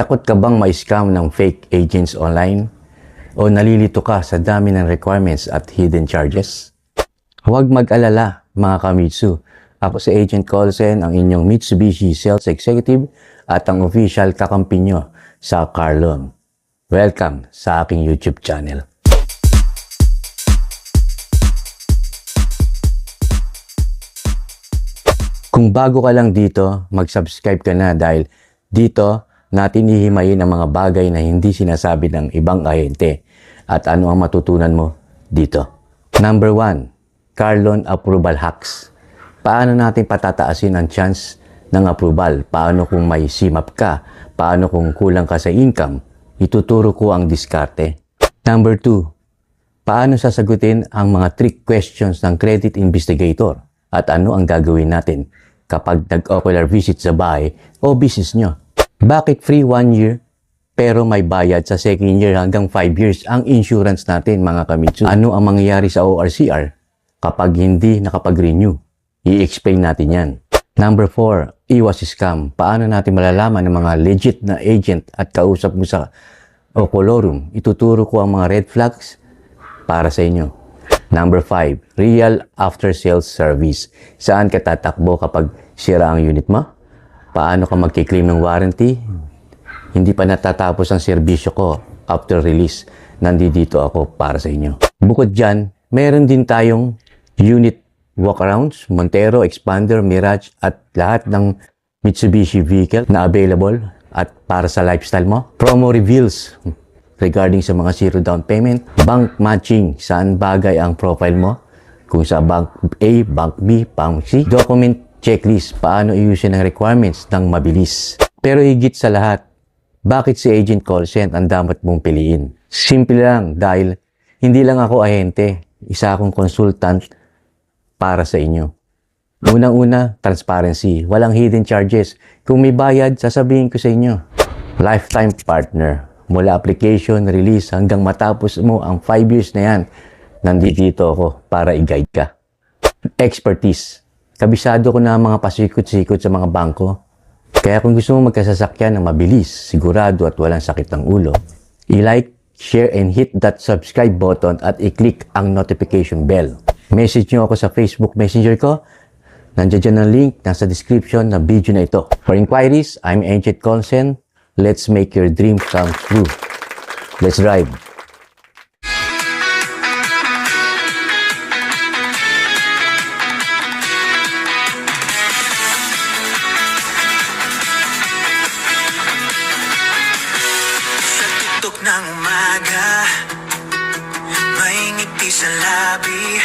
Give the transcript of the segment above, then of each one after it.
Takot ka bang ma-scam ng fake agents online? O nalilito ka sa dami ng requirements at hidden charges? Huwag mag-alala mga Kamitsu. Ako si Agent Colsen, ang inyong Mitsubishi Sales Executive at ang official kakampi nyo sa car loan. Welcome sa aking YouTube channel. Kung bago ka lang dito, mag-subscribe ka na dahil dito natin hihimayin ang mga bagay na hindi sinasabi ng ibang ahente at ano ang matutunan mo dito. Number 1, car loan approval hacks. Paano natin patataasin ang chance ng approval? Paano kung may CMAP ka? Paano kung kulang ka sa income? Ituturo ko ang diskarte. Number 2, paano sasagutin ang mga trick questions ng credit investigator? At ano ang gagawin natin kapag nag-ocular visit sa bahay o business nyo? Bakit free 1 year pero may bayad sa second year hanggang 5 years ang insurance natin mga Kamitsu? Ano ang mangyayari sa ORCR kapag hindi nakapag-renew? I-explain natin yan. Number 4, iwas scam. Paano natin malalaman ng mga legit na agent at kausap mo sa Ocolorum? Ituturo ko ang mga red flags para sa inyo. Number 5, real after-sales service. Saan ka tatakbo kapag sira ang unit mo? Paano ka magkiklaim ng warranty? Hindi pa natatapos ang serbisyo ko after release. Nandito ako para sa inyo. Bukod dyan, meron din tayong unit walkarounds, Montero, Expander, Mirage at lahat ng Mitsubishi vehicle na available at para sa lifestyle mo. Promo reveals regarding sa mga zero down payment, bank matching, saan bagay ang profile mo, kung sa bank A, bank B, bank C, document checklist, paano i-use ang requirements ng mabilis. Pero higit sa lahat, bakit si Agent Colsen ang dapat mong piliin? Simple lang, dahil hindi lang ako ahente, isa akong consultant para sa inyo. Unang-una, transparency, walang hidden charges. Kung may bayad, sasabihin ko sa inyo. Lifetime partner. Mula application, release, hanggang matapos mo ang 5 years na yan, nandito ako para i-guide ka. Expertise. Kabisado ko na ang mga pasikot-sikot sa mga bangko. Kaya kung gusto mo magkasasakyan ng mabilis, sigurado at walang sakit ng ulo, i-like, share, and hit that subscribe button at i-click ang notification bell. Message nyo ako sa Facebook Messenger ko. Nandiyan dyan ang link, nasa description ng video na ito. For inquiries, I'm Agent Colsen. Let's make your dream come true. Let's drive. Sa tuktok ng umaga, may ngiti sa labi.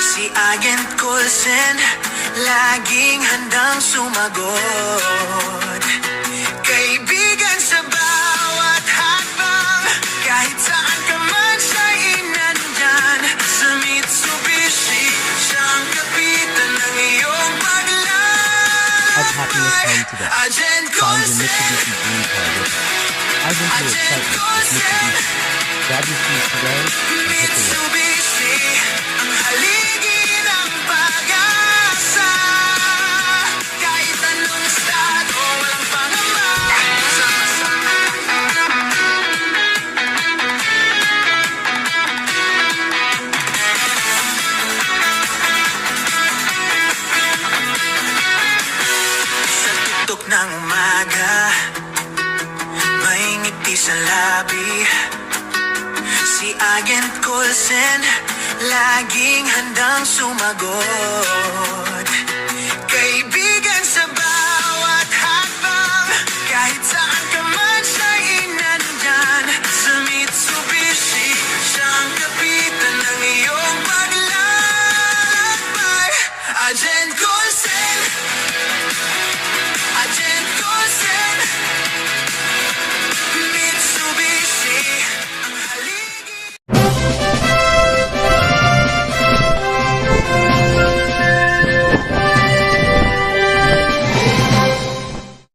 Si Agent Colsen, laging handang sumagot. Kaibigan sa bawat hakbang, kahit saan ka man siya'y nandyan. Sa Mitsubishi, siyang kapitan ng iyong paglalaan. Have happiness home today. Agent Find your Colsen, Mitsubishi Dream Car with I've been through excitement with Mitsubishi. Grab your keys today and hit the road. Mitsubishi, ang haligi ng pag-asa. Kahit anong estado, walang pangamba. Sa tuktok ng umaga, may ngiti sa labi. Si Agent Colsen, laging handang sumagot.